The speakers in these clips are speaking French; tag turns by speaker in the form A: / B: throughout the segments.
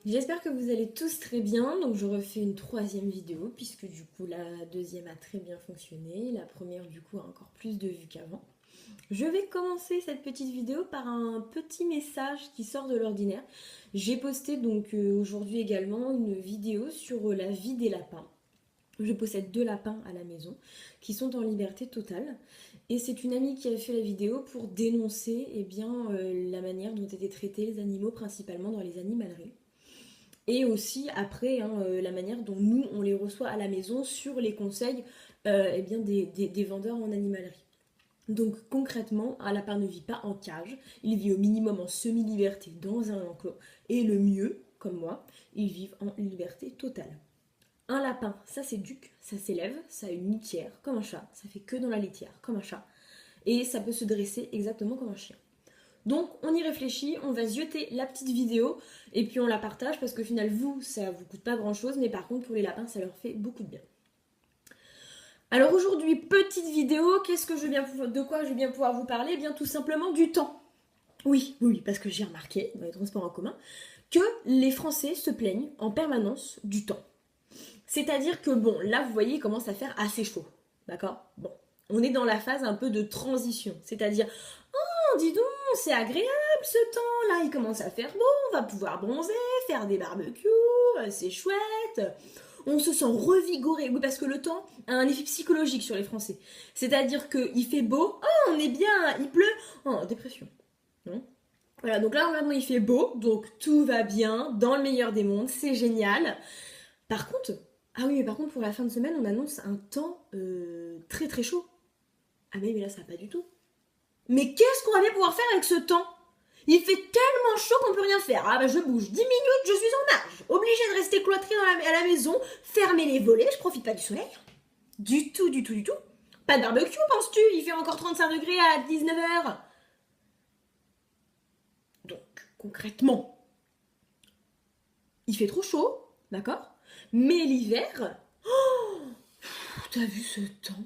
A: J'espère que vous allez tous très bien. Donc je refais une troisième vidéo puisque du coup la deuxième a très bien fonctionné. La première du coup a encore plus de vues qu'avant. Je vais commencer cette petite vidéo par un petit message qui sort de l'ordinaire. J'ai posté donc aujourd'hui également une vidéo sur la vie des lapins. Je possède 2 lapins à la maison qui sont en liberté totale. Et c'est une amie qui a fait la vidéo pour dénoncer la manière dont étaient traités les animaux, principalement dans les animaleries. Et aussi après la manière dont nous on les reçoit à la maison sur les conseils des vendeurs en animalerie. Donc concrètement, un lapin ne vit pas en cage, il vit au minimum en semi-liberté dans un enclos. Et le mieux, comme moi, ils vivent en liberté totale. Un lapin, ça s'éduque, ça s'élève, ça a une litière comme un chat, ça fait que dans la litière comme un chat. Et ça peut se dresser exactement comme un chien. Donc on y réfléchit, on va zioter la petite vidéo et puis on la partage parce qu'au final vous, ça vous coûte pas grand chose, mais par contre pour les lapins ça leur fait beaucoup de bien. Alors aujourd'hui, petite vidéo, de quoi je vais bien pouvoir vous parler? Eh bien tout simplement du temps. Oui, parce que j'ai remarqué dans les transports en commun que les Français se plaignent en permanence du temps. C'est-à-dire que bon, là vous voyez il commence à faire assez chaud, d'accord? Bon, on est dans la phase un peu de transition, c'est-à-dire oh dis donc, c'est agréable ce temps, là il commence à faire beau, on va pouvoir bronzer, faire des barbecues, c'est chouette. On se sent revigoré, oui parce que le temps a un effet psychologique sur les Français. C'est-à-dire qu'il fait beau, oh on est bien, il pleut, oh dépression. Non. Voilà, donc là vraiment il fait beau, donc tout va bien, dans le meilleur des mondes, c'est génial. Par contre, pour la fin de semaine, on annonce un temps très très chaud. Ah mais là, ça va pas du tout. Mais qu'est-ce qu'on va bien pouvoir faire avec ce temps? Il fait tellement chaud qu'on peut rien faire. Ah bah je bouge 10 minutes, je suis en nage. Obligée de rester cloîtrée à la maison, fermer les volets, je profite pas du soleil. Du tout. Pas de barbecue, penses-tu? Il fait encore 35 degrés à 19h. Donc, concrètement, il fait trop chaud, d'accord? Mais l'hiver, t'as vu ce temps?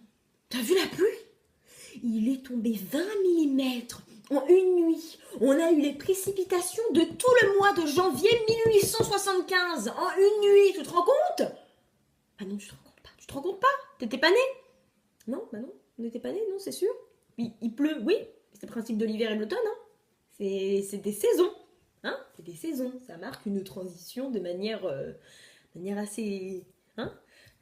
A: T'as vu la pluie? Il est tombé 20 mm en une nuit. On a eu les précipitations de tout le mois de janvier 1875 en une nuit. Tu te rends compte? Ah non, tu te rends compte pas. Tu te rends compte pas? T'étais pas né? Non, bah non, on n'était pas né, non, c'est sûr. Il pleut, oui. C'est le principe de l'hiver et de l'automne. Hein. C'est des saisons. Hein, c'est des saisons. Ça marque une transition de manière assez... Hein,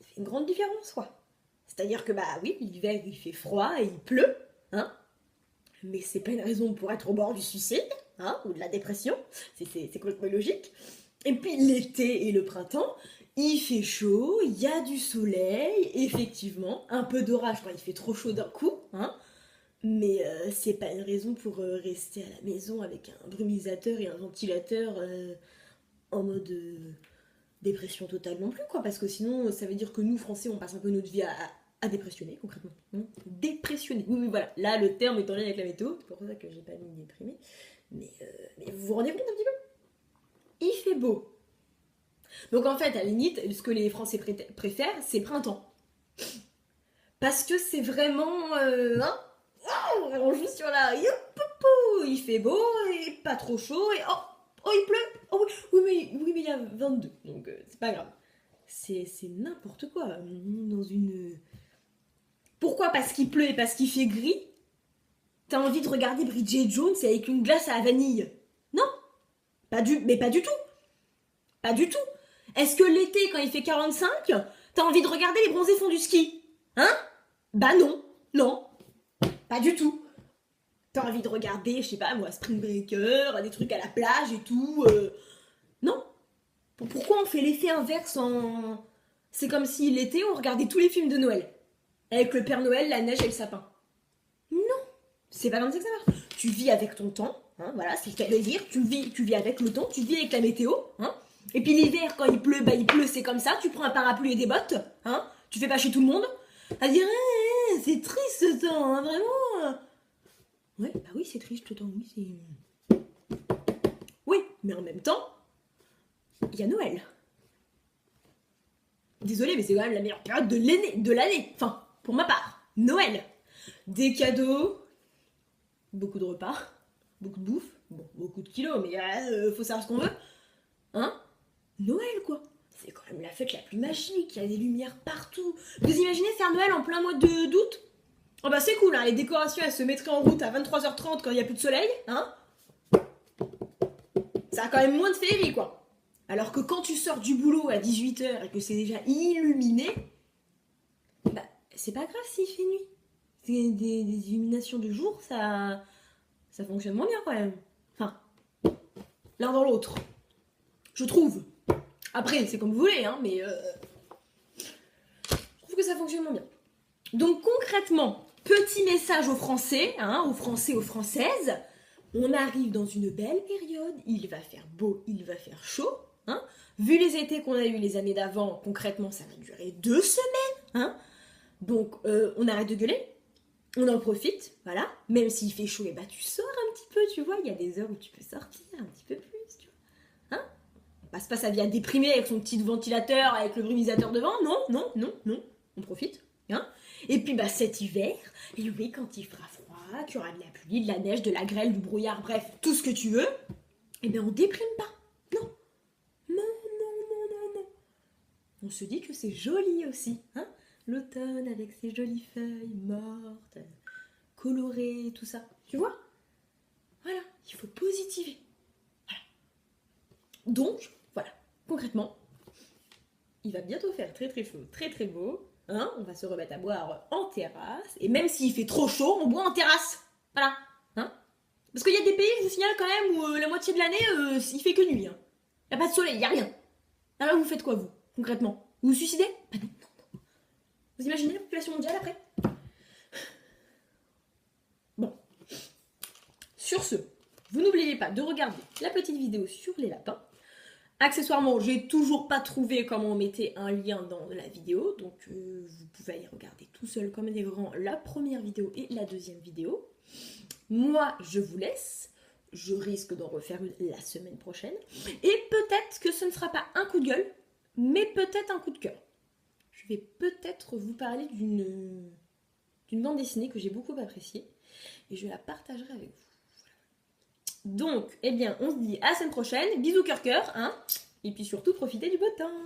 A: ça fait une grande différence, quoi. C'est-à-dire que, bah oui, l'hiver, il fait froid et il pleut, hein. Mais c'est pas une raison pour être au bord du suicide, hein, ou de la dépression. C'est complètement logique. Et puis l'été et le printemps, il fait chaud, il y a du soleil, effectivement, un peu d'orage quand il fait trop chaud d'un coup, hein. Mais c'est pas une raison pour rester à la maison avec un brumisateur et un ventilateur en mode... dépression totale non plus, quoi, parce que sinon ça veut dire que nous Français on passe un peu notre vie à dépressionner concrètement. Dépressionner, oui voilà, là le terme est en lien avec la météo, c'est pour ça que j'ai pas mis déprimé, mais vous vous rendez compte un petit peu? Il fait beau. Donc en fait, à la limite, ce que les Français préfèrent, c'est printemps. Parce que c'est vraiment... on joue sur la... Il fait beau, et pas trop chaud, et oh, il pleut. Oh, oui, mais il y a 22, donc c'est pas grave. C'est n'importe quoi. Dans une... Pourquoi? Parce qu'il pleut et parce qu'il fait gris? T'as envie de regarder Bridget Jones avec une glace à la vanille? Non, mais pas du tout. Pas du tout. Est-ce que l'été, quand il fait 45, t'as envie de regarder les bronzés font du ski? Hein? Bah non, pas du tout. T'as envie de regarder, je sais pas moi, Spring Breaker, des trucs à la plage et tout. Non. Pourquoi on fait l'effet inverse en... C'est comme si l'été, on regardait tous les films de Noël. Avec le Père Noël, la neige et le sapin. Non. C'est pas comme ça que ça marche. Tu vis avec ton temps, hein, voilà, c'est ce qu'elle veut dire. Tu vis avec le temps, tu vis avec la météo, hein. Et puis l'hiver, quand il pleut, bah il pleut, c'est comme ça. Tu prends un parapluie et des bottes, hein. Tu fais pas chez tout le monde. À dire, c'est triste ce temps, hein, vraiment. Ouais, bah oui, c'est triste ce temps, oui, c'est... Oui, mais en même temps, il y a Noël. Désolée, mais c'est quand même la meilleure période de l'année. Enfin, pour ma part, Noël. Des cadeaux, beaucoup de repas, beaucoup de bouffe, bon, beaucoup de kilos, mais faut savoir ce qu'on veut. Hein? Noël, quoi. C'est quand même la fête la plus magique, il y a des lumières partout. Vous imaginez faire Noël en plein mois d'août? Oh bah c'est cool, hein, les décorations elles se mettraient en route à 23h30 quand il n'y a plus de soleil, hein? Ça a quand même moins de féerie, quoi. Alors que quand tu sors du boulot à 18h et que c'est déjà illuminé, bah c'est pas grave s'il fait nuit. Des illuminations de jour, ça fonctionne moins bien quand même. Enfin, l'un dans l'autre. Je trouve. Après, c'est comme vous voulez, hein, mais je trouve que ça fonctionne moins bien. Donc concrètement, petit message aux Français, hein, aux Français, aux Françaises, on arrive dans une belle période, il va faire beau, il va faire chaud, hein. Vu les étés qu'on a eu les années d'avant, concrètement, ça va durer 2 semaines, hein. Donc on arrête de gueuler, on en profite, voilà. Même s'il fait chaud, et bah tu sors un petit peu, tu vois, il y a des heures où tu peux sortir un petit peu plus, tu vois, hein. On passe pas sa vie à déprimer avec son petit ventilateur, avec le brumisateur devant, non, on profite, hein. Et puis bah cet hiver, et oui, quand il fera froid, qu'il y aura de la pluie, de la neige, de la grêle, du brouillard, bref, tout ce que tu veux, et bien on déprime pas. Non. On se dit que c'est joli aussi, hein. L'automne avec ses jolies feuilles mortes, colorées, tout ça. Tu vois? Voilà, il faut positiver. Voilà. Donc, voilà, concrètement, il va bientôt faire très très chaud, très très beau. Hein, on va se remettre à boire en terrasse. Et même s'il fait trop chaud, on boit en terrasse. Voilà. Hein, parce qu'il y a des pays, je vous signale quand même, où la moitié de l'année, il fait que nuit. Hein. Il n'y a pas de soleil, il n'y a rien. Alors vous faites quoi, vous, concrètement? Vous vous suicidez? Bah non. Vous imaginez la population mondiale après? Bon. Sur ce, vous n'oubliez pas de regarder la petite vidéo sur les lapins. Accessoirement, j'ai toujours pas trouvé comment on mettait un lien dans la vidéo, donc vous pouvez aller regarder tout seul comme des grands la première vidéo et la deuxième vidéo. Moi, je vous laisse. Je risque d'en refaire une la semaine prochaine. Et peut-être que ce ne sera pas un coup de gueule, mais peut-être un coup de cœur. Je vais peut-être vous parler d'une bande dessinée que j'ai beaucoup appréciée et je la partagerai avec vous. Donc, eh bien, on se dit à la semaine prochaine. Bisous cœur, hein. Et puis surtout, profitez du beau temps.